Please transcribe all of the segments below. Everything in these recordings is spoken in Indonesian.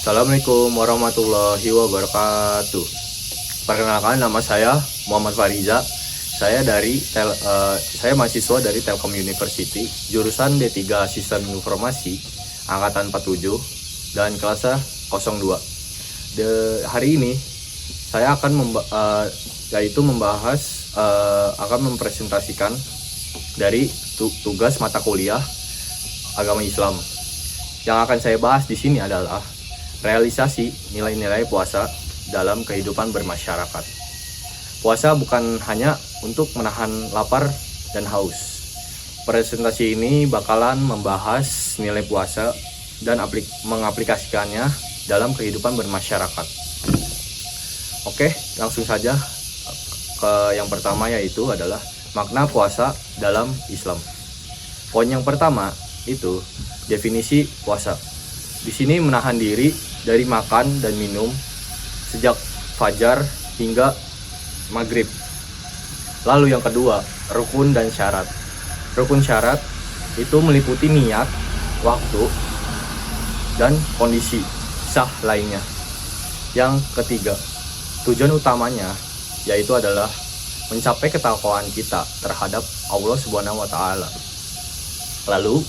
Assalamualaikum warahmatullahi wabarakatuh. Perkenalkan, nama saya Muhammad Fariza. Saya mahasiswa dari Telkom University, jurusan D3 Sistem Informasi, angkatan 47 dan kelasnya 02. Hari ini saya akan akan mempresentasikan dari tugas mata kuliah agama Islam. Yang akan saya bahas di sini adalah realisasi nilai-nilai puasa dalam kehidupan bermasyarakat. Puasa bukan hanya untuk menahan lapar dan haus. Presentasi ini bakalan membahas nilai puasa dan mengaplikasikannya dalam kehidupan bermasyarakat. Oke, langsung saja ke yang pertama, yaitu adalah makna puasa dalam Islam. Poin yang pertama itu definisi puasa. Di sini menahan diri dari makan dan minum sejak fajar hingga maghrib. Lalu yang kedua, rukun dan syarat. Rukun syarat itu meliputi niat, waktu, dan kondisi sah lainnya. Yang ketiga, tujuan utamanya yaitu adalah mencapai ketakwaan kita terhadap Allah Subhanahu wa Ta'ala. Lalu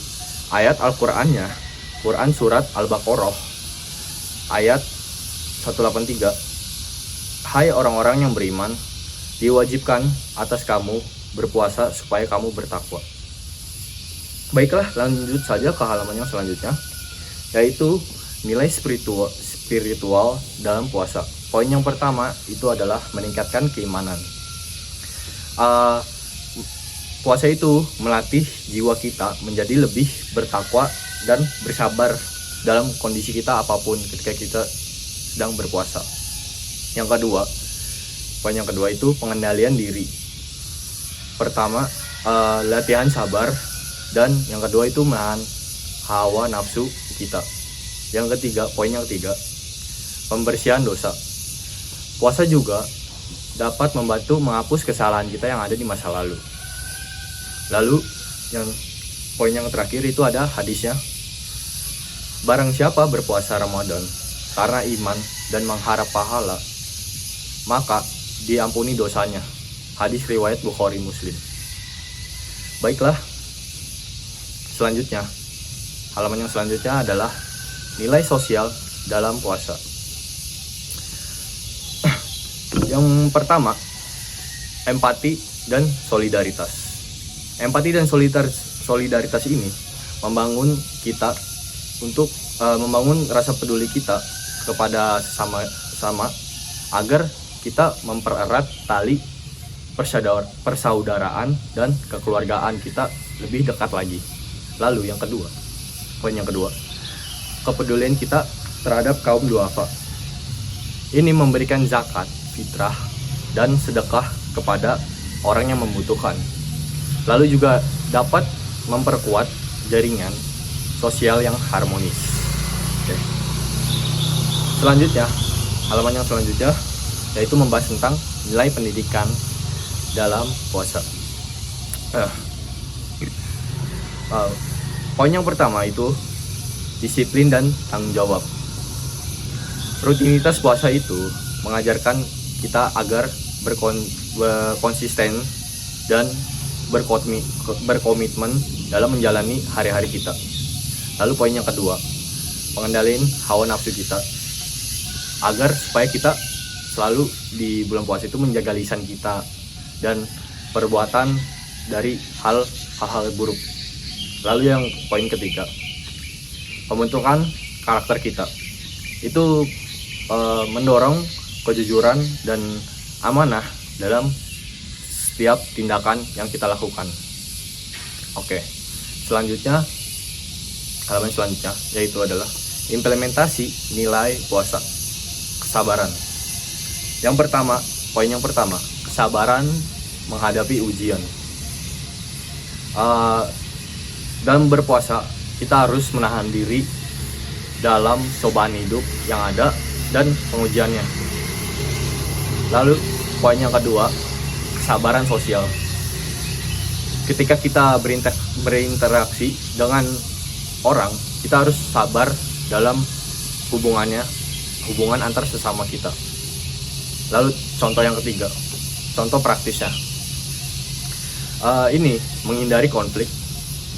ayat Al-Qur'annya, Quran surat Al-Baqarah ayat 183. Hai orang-orang yang beriman, diwajibkan atas kamu berpuasa supaya kamu bertakwa. Baiklah, lanjut saja ke halaman yang selanjutnya, yaitu nilai spiritual dalam puasa. Poin yang pertama itu adalah meningkatkan keimanan. Puasa itu melatih jiwa kita menjadi lebih bertakwa dan bersabar dalam kondisi kita apapun ketika kita sedang berpuasa. Yang kedua, poin yang kedua itu pengendalian diri. Pertama, latihan sabar, dan yang kedua itu menahan hawa nafsu kita. Yang ketiga, poin yang ketiga, pembersihan dosa. Puasa juga dapat membantu menghapus kesalahan kita yang ada di masa lalu. Lalu poin yang terakhir itu ada hadisnya. Barang siapa berpuasa Ramadan karena iman dan mengharap pahala, maka diampuni dosanya. Hadis riwayat Bukhari Muslim. Baiklah, selanjutnya, halaman yang selanjutnya adalah nilai sosial dalam puasa. Yang pertama, empati dan solidaritas. Empati dan solidaritas ini membangun kita untuk membangun rasa peduli kita kepada sesama agar kita mempererat tali persaudaraan dan kekeluargaan kita lebih dekat lagi. Lalu yang kedua, poin yang kedua, kepedulian kita terhadap kaum duafa. Ini memberikan zakat, fitrah, dan sedekah kepada orang yang membutuhkan. Lalu juga dapat memperkuat jaringan sosial yang harmonis. Oke. Selanjutnya, halaman yang selanjutnya yaitu membahas tentang nilai pendidikan dalam puasa. Poin yang pertama itu disiplin dan tanggung jawab. Rutinitas puasa itu mengajarkan kita agar berkonsisten dan berkomitmen dalam menjalani hari-hari kita. Lalu poin yang kedua, pengendalian hawa nafsu kita agar supaya kita selalu di bulan puasa itu menjaga lisan kita dan perbuatan dari hal-hal buruk. Lalu yang poin ketiga, pembentukan karakter kita itu mendorong kejujuran dan amanah dalam setiap tindakan yang kita lakukan. Oke, selanjutnya, halaman selanjutnya yaitu adalah implementasi nilai puasa. Kesabaran. Yang pertama, poin yang pertama, kesabaran menghadapi ujian. Dalam berpuasa kita harus menahan diri dalam cobaan hidup yang ada dan pengujiannya. Lalu poin yang kedua, kesabaran sosial. Ketika kita berinteraksi dengan orang, kita harus sabar dalam hubungan antar sesama kita. Lalu contoh yang ketiga, contoh praktisnya, ini menghindari konflik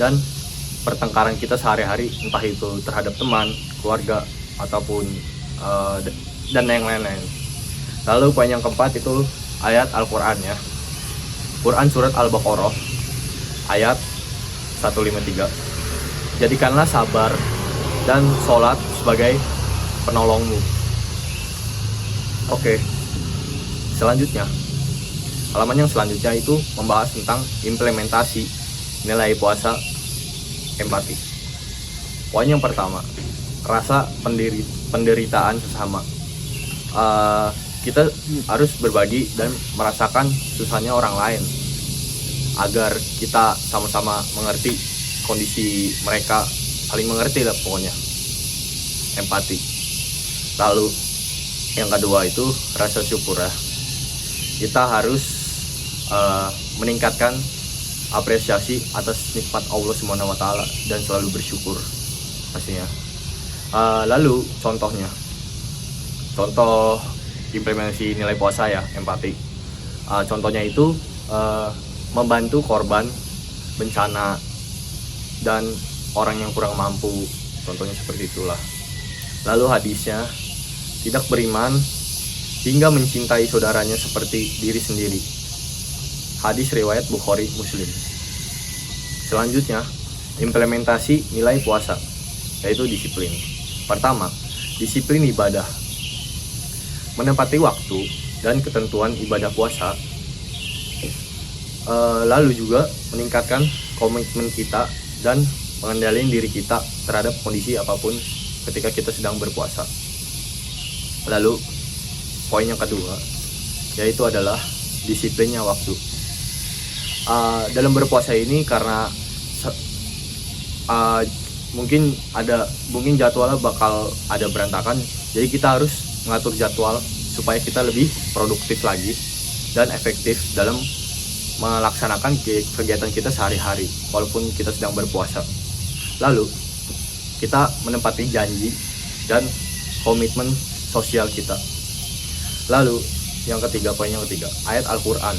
dan pertengkaran kita sehari-hari, entah itu terhadap teman, keluarga, ataupun dan yang lain-lain. Lalu poin yang keempat itu ayat Al-Quran ya. Quran surat Al-Baqarah ayat 153. Jadikanlah sabar dan sholat sebagai penolongmu. Oke, selanjutnya halaman yang selanjutnya itu membahas tentang implementasi nilai puasa empati. Poin yang pertama, rasa penderitaan sesama. Kita harus berbagi dan merasakan susahnya orang lain agar kita sama-sama mengerti kondisi mereka, saling mengerti lah pokoknya, empati. Lalu yang kedua itu rasa syukur ya. Kita harus meningkatkan apresiasi atas nikmat Allah SWT dan selalu bersyukur pastinya. Lalu contoh implementasi nilai puasa ya, empati. Contohnya itu membantu korban bencana dan orang yang kurang mampu, contohnya seperti itulah. Lalu hadisnya, tidak beriman hingga mencintai saudaranya seperti diri sendiri. Hadis riwayat Bukhari Muslim. Selanjutnya, implementasi nilai puasa, yaitu disiplin. Pertama, disiplin ibadah. Menepati waktu dan ketentuan ibadah puasa. Lalu juga meningkatkan komitmen kita dan mengendalikan diri kita terhadap kondisi apapun ketika kita sedang berpuasa. Lalu poin yang kedua yaitu adalah disiplinnya waktu. Dalam berpuasa ini karena mungkin jadwalnya bakal ada berantakan, jadi kita harus mengatur jadwal supaya kita lebih produktif lagi dan efektif dalam melaksanakan kegiatan kita sehari-hari walaupun kita sedang berpuasa. Lalu kita menepati janji dan komitmen sosial kita. Lalu poin yang ketiga, ayat Al-Quran.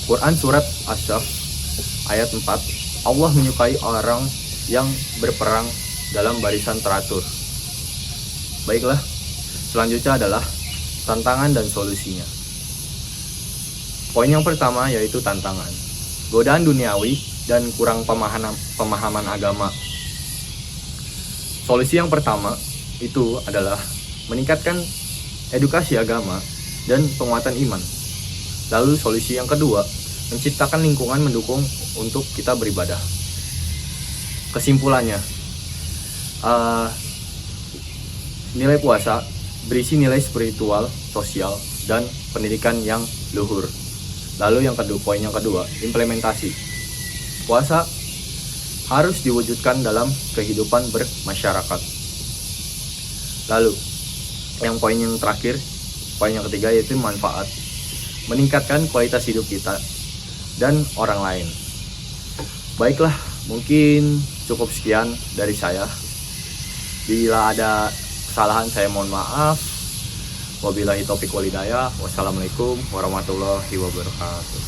Quran surat As-Saff ayat 4. Allah menyukai orang yang berperang dalam barisan teratur. Baiklah, selanjutnya adalah tantangan dan solusinya. Poin yang pertama yaitu tantangan. Godaan duniawi dan kurang pemahaman agama. Solusi yang pertama itu adalah meningkatkan edukasi agama dan penguatan iman. Lalu solusi yang kedua, menciptakan lingkungan mendukung untuk kita beribadah. Kesimpulannya, nilai puasa berisi nilai spiritual, sosial, dan pendidikan yang luhur. Lalu poin yang kedua, implementasi. Puasa harus diwujudkan dalam kehidupan bermasyarakat. Lalu, poin yang terakhir, poin yang ketiga yaitu manfaat. Meningkatkan kualitas hidup kita dan orang lain. Baiklah, mungkin cukup sekian dari saya. Bila ada kesalahan saya mohon maaf. Wabillahi taufiq wal hidayah. Wassalamualaikum warahmatullahi wabarakatuh.